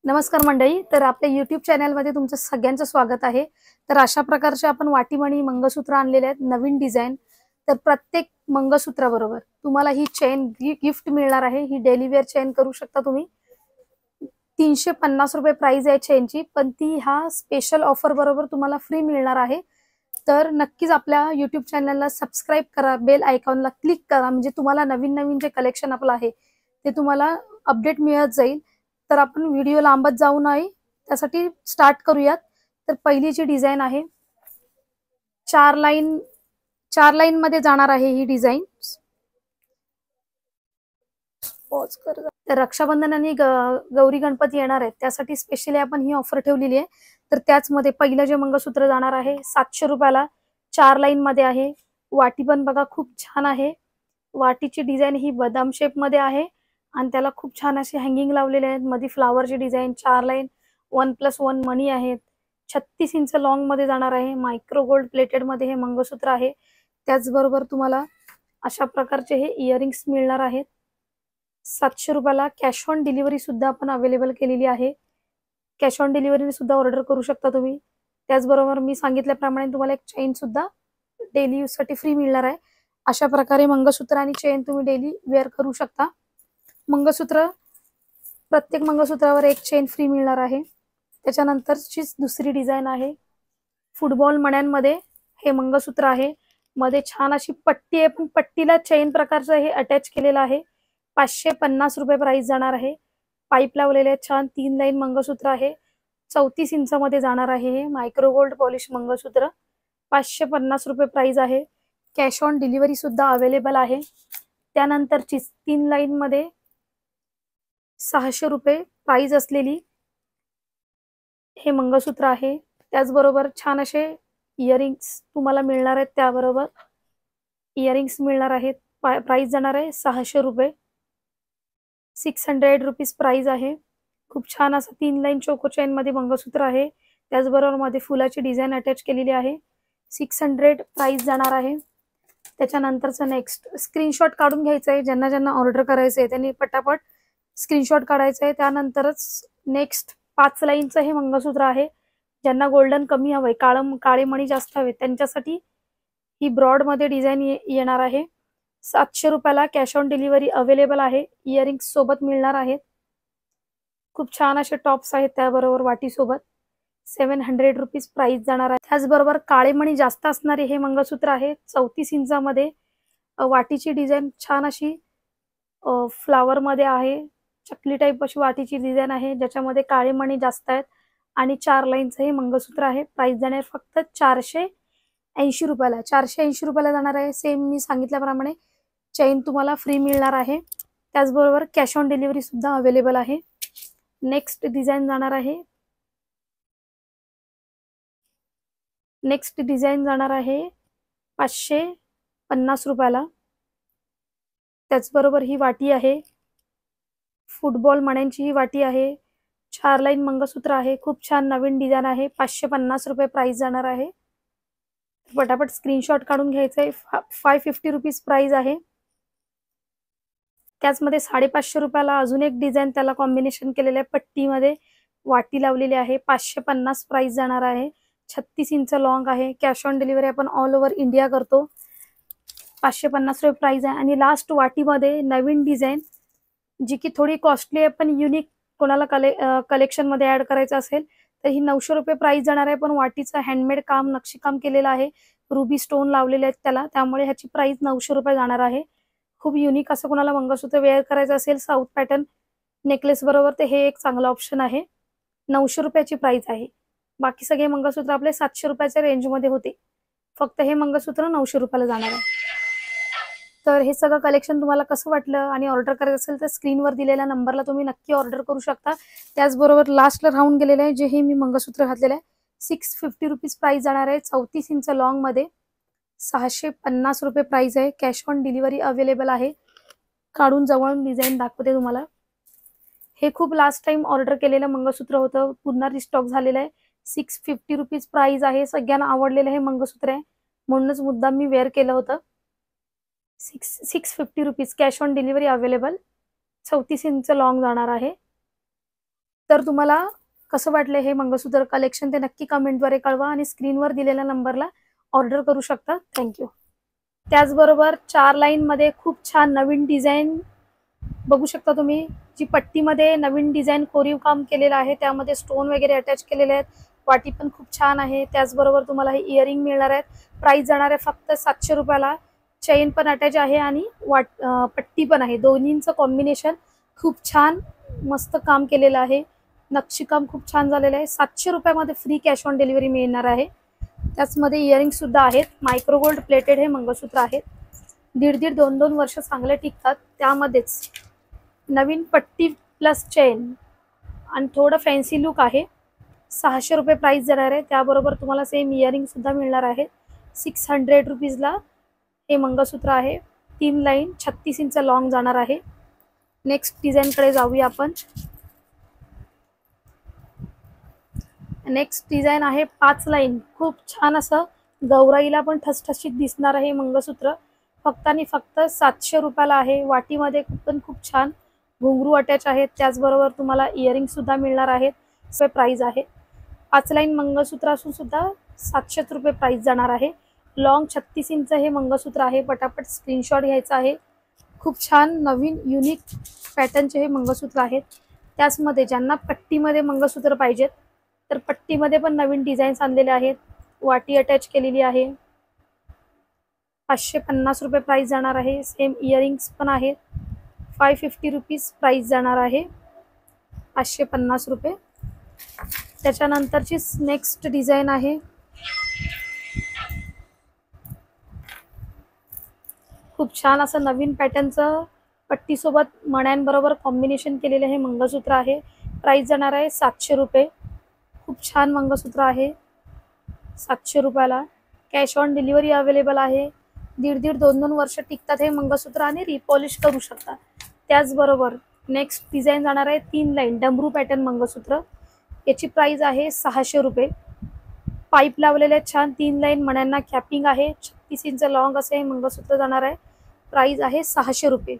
नमस्कार मंडळी. तर आपल्या YouTube चॅनलमध्ये तुमचं सगळ्यांचं स्वागत आहे. तर अशा प्रकारचे आपण वाटीमणी मंगळसूत्र आणलेले आहेत, नवीन डिझाइन. तर प्रत्येक मंगळसूत्राबरोबर तुम्हाला ही चेन गिफ्ट मिळणार आहे. ही डेली वेअर चेन करू शकता तुम्ही. 350 रुपये प्राइस आहे चेनची, पण ती ह्या स्पेशल ऑफर बरोबर तुम्हाला फ्री मिळणार आहे. तर नक्कीच आपल्या YouTube चॅनलला सबस्क्राईब करा, बेल आयकॉनला क्लिक करा, म्हणजे तुम्हाला नवीन नवीन जे कलेक्शन आपलं आहे ते तुम्हाला अपडेट मिळत जाईल. तर आपण व्हिडिओ लांबत जाऊ नये त्यासाठी स्टार्ट करूयात. तर पहिली जी डिझाइन आहे, चार लाईन मध्ये जाणार आहे ही डिझाइन. तर रक्षाबंधन आणि गौरी गणपती येणार आहेत, त्यासाठी स्पेशली आपण ही ऑफर ठेवलेली आहे. तर त्याच मध्ये पहिलं जे मंगळसूत्र जाणार आहे 700 रुपयाला, 4 लाईन मध्ये आहे. वाटी पण बघा खूप छान आहे. वाटीची डिझाइन ही बदाम शेप मध्ये आहे आणि त्याला खूप छान असे हँगिंग लावलेले आहेत. मध्ये फ्लावरची डिझाइन, 4 लाईन, 1+1 मणी आहेत. 36 इंच लॉंग मध्ये जाणार आहे. मायक्रो गोल्ड प्लेटेड मध्ये हे मंगळसूत्र आहे. त्याचबरोबर तुम्हाला अशा प्रकारचे हे इयरिंग्स मिळणार आहेत. 700 रुपयाला. कॅश ऑन डिलिव्हरी सुद्धा आपण अवेलेबल केलेली आहे. कॅश ऑन डिलिव्हरी सुद्धा ऑर्डर करू शकता तुम्ही. त्याचबरोबर मी सांगितल्याप्रमाणे तुम्हाला एक चेन सुद्धा डेली यूज साठी फ्री मिळणार आहे. अशा प्रकारे मंगळसूत्र आणि चेन तुम्ही डेली वेअर करू शकता. मंगळसूत्र, प्रत्येक मंगळसूत्रावर एक चेन फ्री मिळणार आहे. त्याच्यानंतरचीच दुसरी डिझाइन आहे. फुटबॉल मण्यांमध्ये हे मंगळसूत्र आहे. मध्ये छान अशी पट्टी आहे, पण पट्टीला चेन प्रकारचं हे अटॅच केलेलं आहे. 550 रुपये प्राइस जाणार आहे. पाईप लावलेले छान 3 लाईन मंगळसूत्र आहे. 34 इंच मध्ये जाणार आहे. हे मायक्रो गोल्ड पॉलिश मंगळसूत्र. 550 रुपये प्राइस आहे. कॅश ऑन डिलिव्हरी सुद्धा अवेलेबल आहे. त्यानंतरची 3 लाईन मध्ये 600 रुपये प्राइस असलेली हे मंगळसूत्र आहे. त्याचबरोबर छान असे इयरिंग्स तुम्हाला मिळणार आहेत. त्याबरोबर इयरिंग्स मिळणार आहेत. प्राइस जाणार आहे 600 रुपये. 600 रुपीज प्राइस आहे. खूप छान असं 3 लाईन चोको चेन मध्ये मंगळसूत्र आहे. त्याचबरोबर मध्ये फुलाची डिझाइन अटॅच केलेली आहे. 600 प्राइस जाणार आहे. त्याच्यानंतरचं नेक्स्ट स्क्रीनशॉट काढून घ्यायचं आहे. ज्यांना ज्यांना ऑर्डर करायचं आहे त्यांनी पटापट स्क्रीनशॉट काढायचं आहे. त्यानंतरच नेक्स्ट 5 लाईनचं हे मंगळसूत्र आहे. ज्यांना गोल्डन कमी हवंय, काळे मणी जास्त हवे, त्यांच्यासाठी ही ब्रॉड मध्ये डिझाइन येणार आहे. 700 रुपयाला. कॅश ऑन डिलिव्हरी अवेलेबल आहे. इयरिंग्स सोबत मिळणार आहेत. खूप छान असे टॉप्स आहेत त्याबरोबर वाटीसोबत. 700 रुपीज प्राइस जाणार आहे. त्याचबरोबर काळे मणी जास्त असणारे हे मंगळसूत्र आहे. 34 इंचामध्ये वाटीची डिझाइन छान अशी फ्लावर मध्ये आहे. चकली टाईप अशी वाटीची डिझाइन आहे, ज्याच्यामध्ये काळे मणी जास्त आहेत आणि 4 लाईनचं हे मंगळसूत्र आहे. प्राइस जाणार फक्त 480 रुपयाला. 480 रुपयाला जाणार आहे. सेम मी सांगितल्याप्रमाणे चेन तुम्हाला फ्री मिळणार आहे. त्याचबरोबर कॅश ऑन डिलिव्हरी सुद्धा अवेलेबल आहे. नेक्स्ट डिझाइन जाणार आहे. नेक्स्ट डिझाइन जाणार आहे 550 रुपयाला. त्याचबरोबर ही वाटी आहे. फुटबॉल मण्यांची ही वाटी आहे. 4 लाईन मंगळसूत्र आहे. खूप छान नवीन डिझाइन आहे. 550 रुपये प्राइस जाणार आहे. पटापट स्क्रीनशॉट काढून घ्यायचंय. 550 रुपीज प्राइस आहे. त्याचमध्ये 550 रुपयाला अजून एक डिझाइन त्याला कॉम्बिनेशन केलेलं आहे. पट्टीमध्ये वाटी लावलेली आहे. 550 प्राइस जाणार आहे. 36 इंच लॉंग आहे. कॅश ऑन डिलिव्हरी आपण ऑल ओव्हर इंडिया करतो. 550 रुपये प्राइस आहे. आणि लास्ट वाटीमध्ये नवीन डिझाइन, जी की थोडी कॉस्टली आहे पण युनिक, कोणाला कलेक्शन मध्ये ऍड करायचं असेल तर ही 900 रुपये प्राइस जाणार आहे. पण वाटीचं हँडमेड काम, नक्षीकाम केलेलं आहे. रुबी स्टोन लावलेले आहेत त्याला, त्यामुळे ह्याची प्राइस 900 रुपये जाणार आहे. खूप युनिक असं कोणाला मंगळसूत्र वेअर करायचं असेल साऊथ पॅटर्न नेकलेस बरोबर, तर हे एक चांगलं ऑप्शन आहे. 900 रुपयाची प्राइस आहे. बाकी सगळे मंगळसूत्र आपले 700 रुपयाच्या रेंजमध्ये होते. फक्त हे मंगळसूत्र 900 रुपयाला जाणार आहे. तर हे सगळं कलेक्शन तुम्हाला कसं वाटलं आणि ऑर्डर करायचं असेल तर स्क्रीनवर दिलेल्या नंबरला तुम्ही नक्की ऑर्डर करू शकता. त्याचबरोबर लास्टला राहून गेलेलं आहे जे हे मी मंगळसूत्र घातलेलं आहे, 650 रुपीज प्राइस जाणार आहे. 34 इंच लॉंग मध्ये 650 रुपये प्राइस आहे. कॅश ऑन डिलिव्हरी अवेलेबल आहे. काढून जवळून डिझाइन दाखवते तुम्हाला. हे खूप लास्ट टाइम ऑर्डर केलेलं मंगळसूत्र होतं, पुन्हा रिस्टॉक झालेलं आहे. 650 रुपीज प्राइस आहे. सगळ्यांना आवडलेलं हे मंगळसूत्र आहे, म्हणूनच मुद्दाम मी वेअर केलं होतं. 650 rupees. Cash on delivery available. 34 inch long जाणार आहे. तर तुम्हाला कसं वाटलं हे मंगळसूत्र कलेक्शन ते नक्की कमेंटद्वारे कळवा आणि स्क्रीनवर दिलेल्या नंबरला ऑर्डर करू शकता. थँक्यू. त्याचबरोबर 4 लाईनमध्ये खूप छान नवीन डिझाईन बघू शकता तुम्ही. जी पट्टीमध्ये नवीन डिझाईन कोरीव काम केलेलं आहे, त्यामध्ये स्टोन वगैरे अटॅच केलेले आहेत. वाटी पण खूप छान आहे. त्याचबरोबर तुम्हाला हे इयरिंग मिळणार आहेत. प्राइस जाणार आहे फक्त 700 रुपयाला. चेन पण अटॅच आहे आणि पट्टी पण आहे. दोन्हींचं कॉम्बिनेशन खूप छान मस्त काम केलेलं आहे. नक्षीकाम खूप छान झालेलं आहे. 700 रुपयामध्ये फ्री कॅश ऑन डिलिव्हरी मिळणार आहे. त्याचमध्ये इयरिंग सुद्धा आहेत. मायक्रोगोल्ड प्लेटेड हे मंगळसूत्र आहेत. 1.5 2 वर्ष चांगले टिकतात. त्यामध्येच नवीन पट्टी प्लस चेन आणि थोडं फॅन्सी लुक आहे. 600 रुपये प्राइस जाणार आहे. त्याबरोबर तुम्हाला सेम इयरिंग सुद्धा मिळणार आहे. 600 रुपीजला हे मंगळसूत्र आहे. 3 लाईन 36 इंच लॉंग जाणार आहे. नेक्स्ट डिझाईनकडे जाऊया आपण. नेक्स्ट डिझाईन आहे 5 लाईन. खूप छान असं गौराईला पण ठसठशीत दिसणार आहे मंगळसूत्र. फक्त आणि फक्त 700 रुपयाला आहे. वाटीमध्ये पण खूप छान घुंगरू अटॅच आहेत. त्याचबरोबर तुम्हाला इयरिंग सुद्धा मिळणार आहेत. प्राइस आहे. 5 लाईन मंगळसूत्र असून सुद्धा 700 रुपये प्राइस जाणार आहे. लॉंग 36 इंच हे मंगळसूत्र आहे. पटापट स्क्रीनशॉट घ्यायचा आहे. खूप छान नवीन युनिक पॅटर्नचे हे मंगळसूत्र आहेत. त्याचमध्ये ज्यांना पट्टीमध्ये मंगळसूत्र पाहिजेत तर पट्टीमध्ये पण नवीन डिझाईन्स आणलेले आहेत. वाटी अटॅच केलेली आहे. 550 रुपये प्राइस जाणार आहे. सेम इयरिंग्स पण आहेत. 550 रुपीज प्राइस जाणार आहे. 550 रुपये. त्याच्यानंतरची नेक्स्ट डिझाईन आहे. खूप छान असं नवीन पॅटर्नचं पट्टीसोबत मण्यांबरोबर कॉम्बिनेशन केलेले हे मंगळसूत्र आहे. प्राइस जाणार आहे 700 रुपये. खूप छान मंगळसूत्र आहे. 700 रुपयाला कॅश ऑन डिलिव्हरी अवेलेबल आहे. 1.5 2 वर्ष टिकतात हे मंगळसूत्र आणि रिपॉलिश करू शकता. त्याचबरोबर नेक्स्ट डिझाईन जाणार आहे 3 लाईन डमरू पॅटर्न मंगळसूत्र. याची प्राइस आहे 600 रुपये. पाईप लावलेले छान 3 लाईन मण्यांना कॅपिंग आहे. 36 इंच लॉंग असे हे मंगळसूत्र जाणार आहे. प्राइस आहे 600 रुपये.